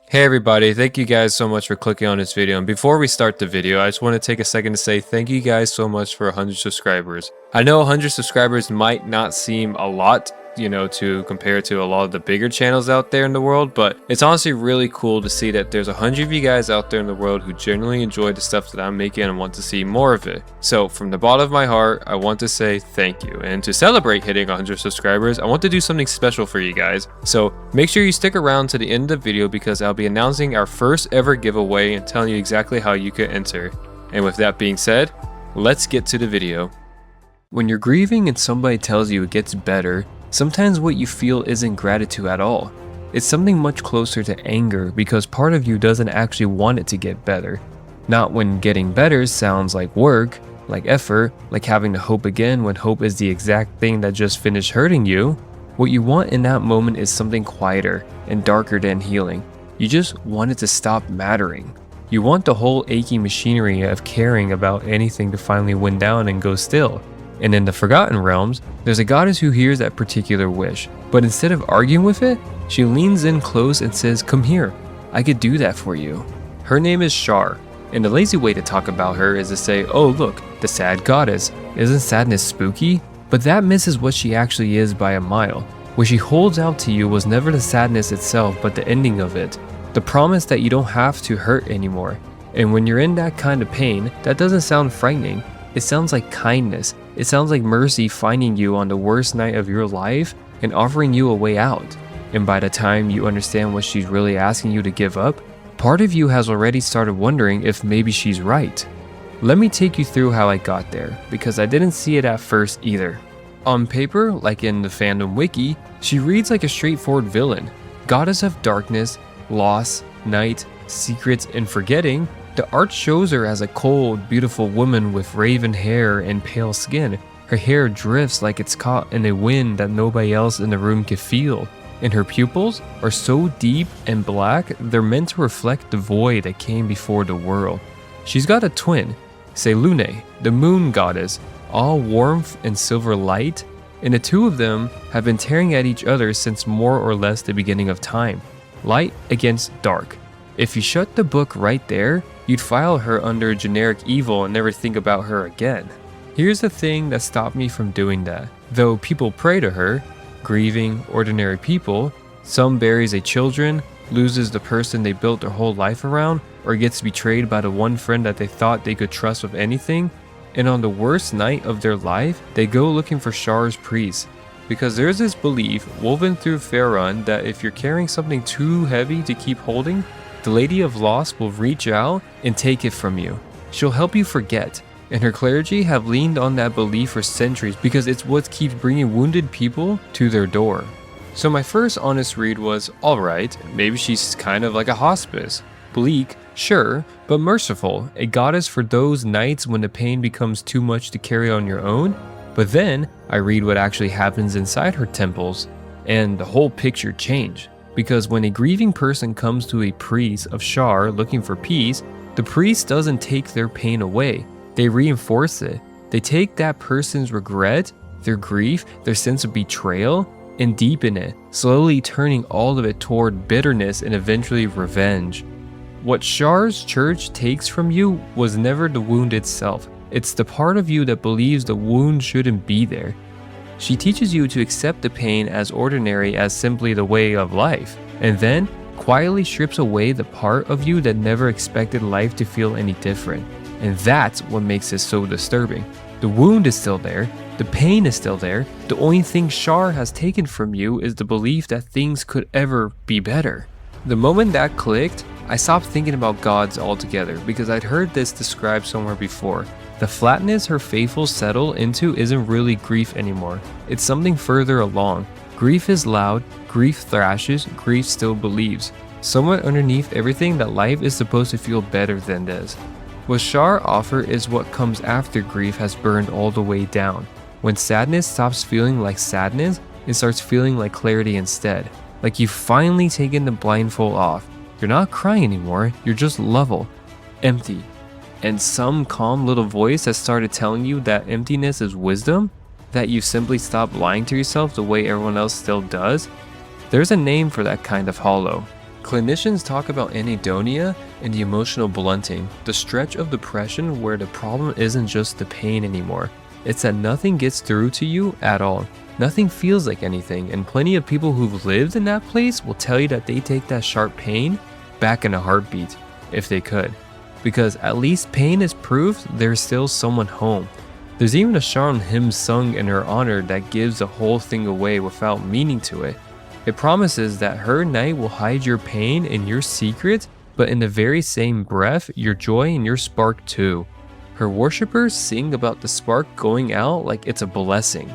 Hey everybody, thank you guys so much for clicking on this video, and before we start the video, I just want to take a second to say thank you guys so much for 100 subscribers. I know 100 subscribers might not seem a lot, to compare to a lot of the bigger channels out there in the world, but it's honestly really cool to see that there's 100 of you guys out there in the world who genuinely enjoy the stuff that I'm making and want to see more of it. So from the bottom of my heart, I want to say thank you, and to celebrate hitting 100 subscribers, I want to do something special for you guys. So make sure you stick around to the end of the video because I'll be announcing our first ever giveaway and telling you exactly how you can enter. And with that being said, let's get to the video. When you're grieving and somebody tells you it gets better, sometimes what you feel isn't gratitude at all. It's something much closer to anger because part of you doesn't actually want it to get better. Not when getting better sounds like work, like effort, like having to hope again when hope is the exact thing that just finished hurting you. What you want in that moment is something quieter and darker than healing. You just want it to stop mattering. You want the whole aching machinery of caring about anything to finally wind down and go still. And in the Forgotten Realms, there's a goddess who hears that particular wish, but instead of arguing with it, she leans in close and says, "Come here, I could do that for you." Her name is Shar, and the lazy way to talk about her is to say, "Oh look, the sad goddess. Isn't sadness spooky?" But that misses what she actually is by a mile. What she holds out to you was never the sadness itself, but the ending of it. The promise that you don't have to hurt anymore. And when you're in that kind of pain, that doesn't sound frightening. It sounds like kindness. It sounds like mercy finding you on the worst night of your life and offering you a way out. And by the time you understand what she's really asking you to give up, part of you has already started wondering if maybe she's right. Let me take you through how I got there, because I didn't see it at first either. On paper, like in the fandom wiki, she reads like a straightforward villain. Goddess of darkness, loss, night, secrets, and forgetting. The art shows her as a cold, beautiful woman with raven hair and pale skin. Her hair drifts like it's caught in a wind that nobody else in the room could feel. And her pupils are so deep and black, they're meant to reflect the void that came before the world. She's got a twin, Selûne, the moon goddess, all warmth and silver light, and the two of them have been tearing at each other since more or less the beginning of time. Light against dark. If you shut the book right there, you'd file her under generic evil and never think about her again. Here's the thing that stopped me from doing that. Though people pray to her, grieving, ordinary people, some buries a children, loses the person they built their whole life around, or gets betrayed by the one friend that they thought they could trust with anything, and on the worst night of their life, they go looking for Shar's priest. Because there's this belief woven through Faerun that if you're carrying something too heavy to keep holding, the Lady of Loss will reach out and take it from you. She'll help you forget, and her clergy have leaned on that belief for centuries because it's what keeps bringing wounded people to their door. So my first honest read was, alright, maybe she's kind of like a hospice. Bleak, sure, but merciful, a goddess for those nights when the pain becomes too much to carry on your own. But then I read what actually happens inside her temples, and the whole picture changed. Because when a grieving person comes to a priest of Shar looking for peace, the priest doesn't take their pain away, they reinforce it. They take that person's regret, their grief, their sense of betrayal, and deepen it, slowly turning all of it toward bitterness and eventually revenge. What Shar's church takes from you was never the wound itself, it's the part of you that believes the wound shouldn't be there. She teaches you to accept the pain as ordinary as simply the way of life, and then quietly strips away the part of you that never expected life to feel any different. And that's what makes it so disturbing. The wound is still there, the pain is still there, the only thing Shar has taken from you is the belief that things could ever be better. The moment that clicked, I stopped thinking about gods altogether because I'd heard this described somewhere before. The flatness her faithful settle into isn't really grief anymore. It's something further along. Grief is loud, grief thrashes, grief still believes. Somewhere underneath everything that life is supposed to feel better than this. What Shar offers is what comes after grief has burned all the way down. When sadness stops feeling like sadness, it starts feeling like clarity instead. Like you've finally taken the blindfold off. You're not crying anymore, you're just level, empty. And some calm little voice has started telling you that emptiness is wisdom, that you simply stop lying to yourself the way everyone else still does. There's a name for that kind of hollow. Clinicians talk about anhedonia and the emotional blunting, the stretch of depression where the problem isn't just the pain anymore. It's that nothing gets through to you at all. Nothing feels like anything, and plenty of people who've lived in that place will tell you that they take that sharp pain back in a heartbeat, if they could. Because at least pain is proof there's still someone home. There's even a Shar hymn sung in her honor that gives the whole thing away without meaning to it. It promises that her night will hide your pain and your secrets, but in the very same breath, your joy and your spark too. Her worshippers sing about the spark going out like it's a blessing.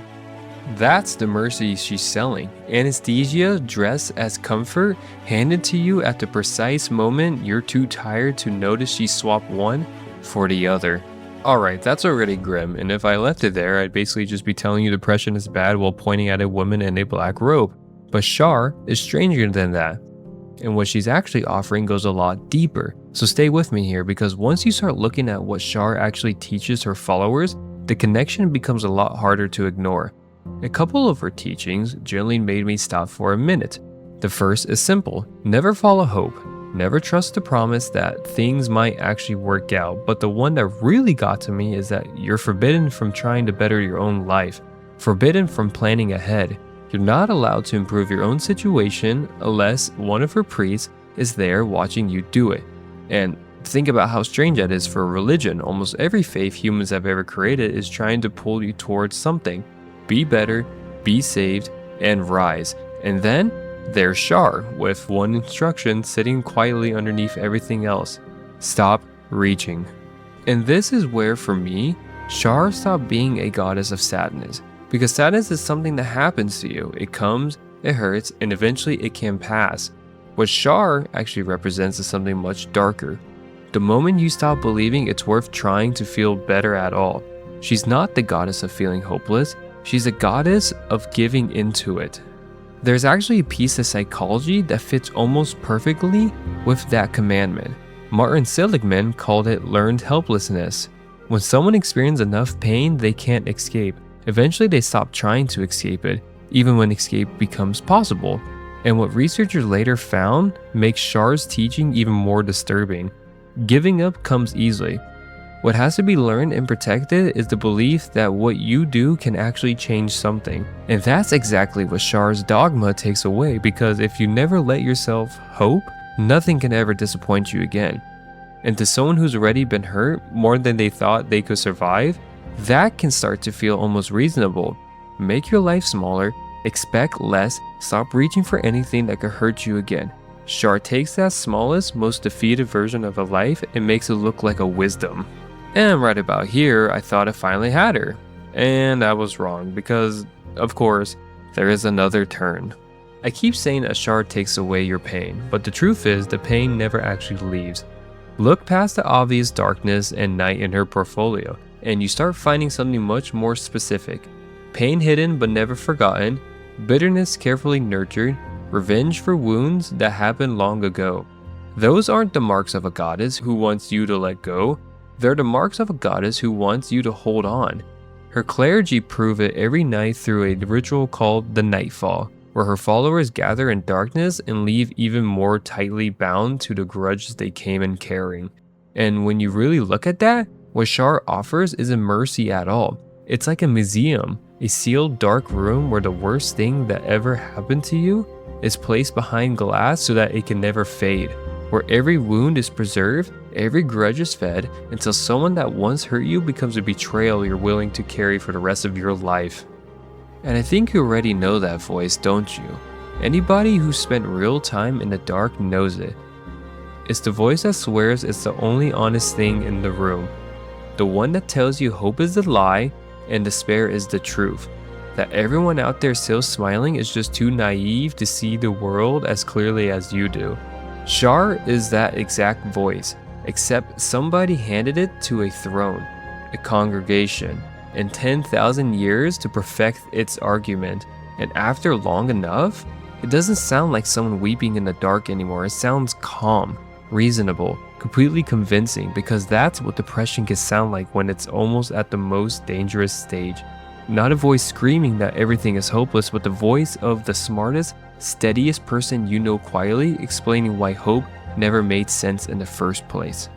That's the mercy she's selling. Anesthesia dressed as comfort, handed to you at the precise moment you're too tired to notice she swapped one for the other. Alright, that's already grim, and if I left it there, I'd basically just be telling you depression is bad while pointing at a woman in a black robe. But Shar is stranger than that, and what she's actually offering goes a lot deeper. So stay with me here, because once you start looking at what Shar actually teaches her followers, the connection becomes a lot harder to ignore. A couple of her teachings generally made me stop for a minute. The first is simple: never follow hope. Never trust the promise that things might actually work out. But the one that really got to me is that you're forbidden from trying to better your own life, forbidden from planning ahead. You're not allowed to improve your own situation unless one of her priests is there watching you do it. And think about how strange that is for a religion. Almost every faith humans have ever created is trying to pull you towards something. Be better, be saved, and rise. And then there's Shar, with one instruction sitting quietly underneath everything else: stop reaching. And this is where, for me, Shar stopped being a goddess of sadness. Because sadness is something that happens to you. It comes, it hurts, and eventually it can pass. What Shar actually represents is something much darker. The moment you stop believing it's worth trying to feel better at all. She's not the goddess of feeling hopeless. She's a goddess of giving into it. There's actually a piece of psychology that fits almost perfectly with that commandment. Martin Seligman called it learned helplessness. When someone experiences enough pain, they can't escape. Eventually they stop trying to escape it, even when escape becomes possible. And what researchers later found makes Shar's teaching even more disturbing. Giving up comes easily. What has to be learned and protected is the belief that what you do can actually change something. And that's exactly what Shar's dogma takes away, because if you never let yourself hope, nothing can ever disappoint you again. And to someone who's already been hurt more than they thought they could survive, that can start to feel almost reasonable. Make your life smaller, expect less, stop reaching for anything that could hurt you again. Shar takes that smallest, most defeated version of a life and makes it look like a wisdom. And right about here, I thought I finally had her. And I was wrong, because, of course, there is another turn. I keep saying a Shar takes away your pain, but the truth is the pain never actually leaves. Look past the obvious darkness and night in her portfolio, and you start finding something much more specific. Pain hidden but never forgotten, bitterness carefully nurtured, revenge for wounds that happened long ago. Those aren't the marks of a goddess who wants you to let go. They're the marks of a goddess who wants you to hold on. Her clergy prove it every night through a ritual called the Nightfall, where her followers gather in darkness and leave even more tightly bound to the grudges they came in carrying. And when you really look at that, what Shar offers isn't mercy at all. It's like a museum, a sealed dark room where the worst thing that ever happened to you is placed behind glass so that it can never fade, where every wound is preserved, every grudge is fed, until someone that once hurt you becomes a betrayal you're willing to carry for the rest of your life. And I think you already know that voice, don't you? Anybody who spent real time in the dark knows it. It's the voice that swears it's the only honest thing in the room. The one that tells you hope is the lie and despair is the truth. That everyone out there still smiling is just too naive to see the world as clearly as you do. Shar is that exact voice, except somebody handed it to a throne, a congregation, and 10,000 years to perfect its argument. And after long enough, it doesn't sound like someone weeping in the dark anymore. It sounds calm, reasonable, completely convincing, because that's what depression can sound like when it's almost at the most dangerous stage. Not a voice screaming that everything is hopeless, but the voice of the smartest, steadiest person you know quietly, explaining why hope never made sense in the first place.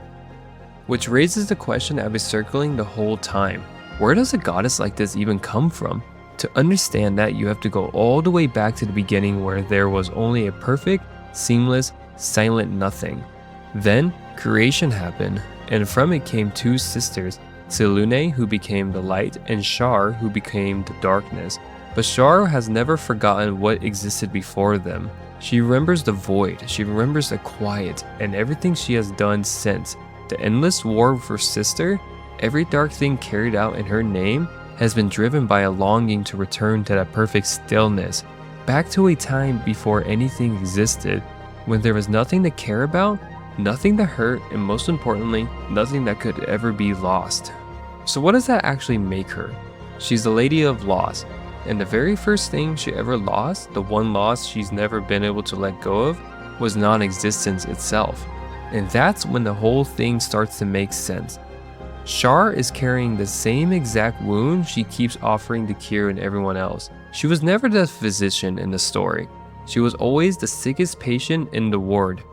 Which raises the question I've been circling the whole time. Where does a goddess like this even come from? To understand that, you have to go all the way back to the beginning where there was only a perfect, seamless, silent nothing. Then, creation happened, and from it came two sisters, Selûne, who became the light, and Shar, who became the darkness. But Shar has never forgotten what existed before them. She remembers the void, she remembers the quiet, and everything she has done since. The endless war with her sister, every dark thing carried out in her name, has been driven by a longing to return to that perfect stillness, back to a time before anything existed, when there was nothing to care about, nothing to hurt, and most importantly, nothing that could ever be lost. So what does that actually make her? She's the Lady of Loss, and the very first thing she ever lost, the one loss she's never been able to let go of, was non-existence itself. And that's when the whole thing starts to make sense. Shar is carrying the same exact wound she keeps offering to cure in everyone else. She was never the physician in the story. She was always the sickest patient in the ward,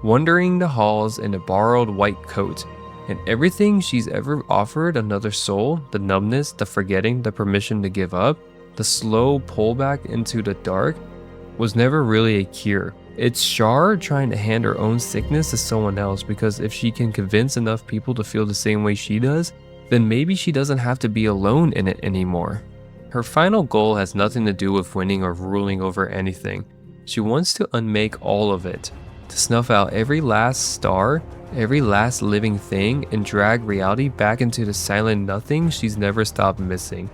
wandering the halls in a borrowed white coat. And everything she's ever offered another soul, the numbness, the forgetting, the permission to give up, the slow pullback into the dark, was never really a cure. It's Shar trying to hand her own sickness to someone else, because if she can convince enough people to feel the same way she does, then maybe she doesn't have to be alone in it anymore. Her final goal has nothing to do with winning or ruling over anything. She wants to unmake all of it, to snuff out every last star, every last living thing, and drag reality back into the silent nothing she's never stopped missing.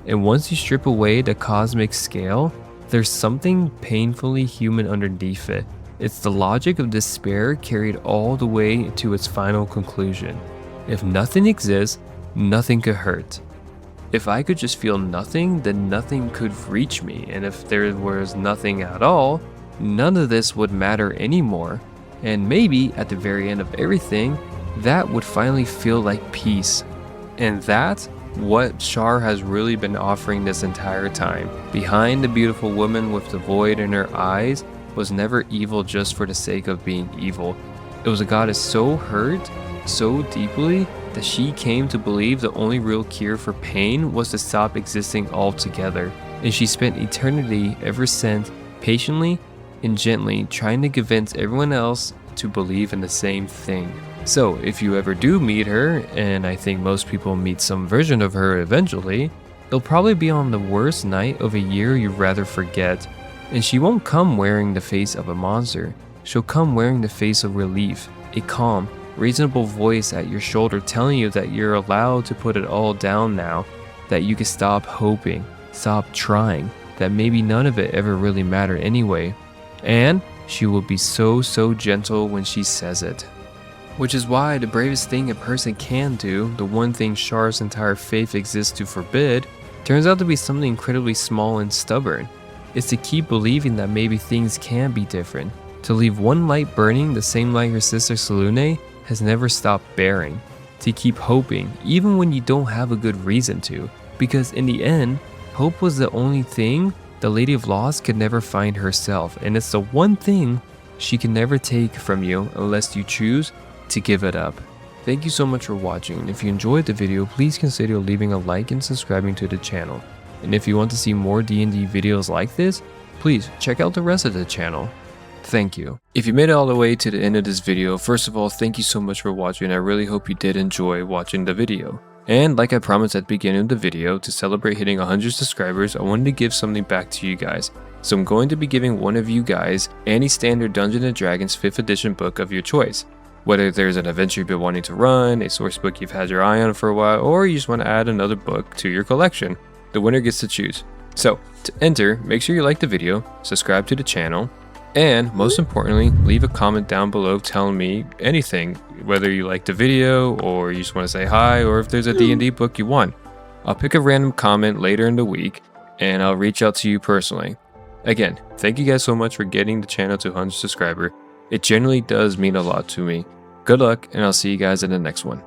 And once you strip away the cosmic scale, there's something painfully human underneath it. It's the logic of despair carried all the way to its final conclusion. If nothing exists, nothing could hurt. If I could just feel nothing, then nothing could reach me. And if there was nothing at all, none of this would matter anymore. And maybe at the very end of everything, that would finally feel like peace. And that's what Shar has really been offering this entire time. Behind the beautiful woman with the void in her eyes was never evil just for the sake of being evil. It was a goddess so hurt, so deeply, that she came to believe the only real cure for pain was to stop existing altogether. And she spent eternity ever since, patiently and gently trying to convince everyone else to believe in the same thing. So if you ever do meet her, and I think most people meet some version of her eventually, it'll probably be on the worst night of a year you'd rather forget. And she won't come wearing the face of a monster. She'll come wearing the face of relief, a calm, reasonable voice at your shoulder telling you that you're allowed to put it all down now, that you can stop hoping, stop trying, that maybe none of it ever really mattered anyway. And she will be so gentle when she says it. Which is why the bravest thing a person can do, the one thing Shar's entire faith exists to forbid, turns out to be something incredibly small and stubborn. It's to keep believing that maybe things can be different. To leave one light burning, the same light her sister Selûne has never stopped bearing. To keep hoping, even when you don't have a good reason to. Because in the end, hope was the only thing the Lady of Loss could never find herself. And it's the one thing she can never take from you unless you choose to give it up. Thank you so much for watching, and if you enjoyed the video, please consider leaving a like and subscribing to the channel. And if you want to see more D&D videos like this, please check out the rest of the channel. Thank you. If you made it all the way to the end of this video, first of all, thank you so much for watching. I really hope you did enjoy watching the video. And like I promised at the beginning of the video, to celebrate hitting 100 subscribers, I wanted to give something back to you guys. So I'm going to be giving one of you guys any standard Dungeons & Dragons 5th edition book of your choice. Whether there's an adventure you've been wanting to run, a source book you've had your eye on for a while, or you just want to add another book to your collection, the winner gets to choose. So, to enter, make sure you like the video, subscribe to the channel, and most importantly, leave a comment down below telling me anything, whether you like the video, or you just want to say hi, or if there's a D&D book you want. I'll pick a random comment later in the week, and I'll reach out to you personally. Again, thank you guys so much for getting the channel to 100 subscribers. It genuinely does mean a lot to me. Good luck, and I'll see you guys in the next one.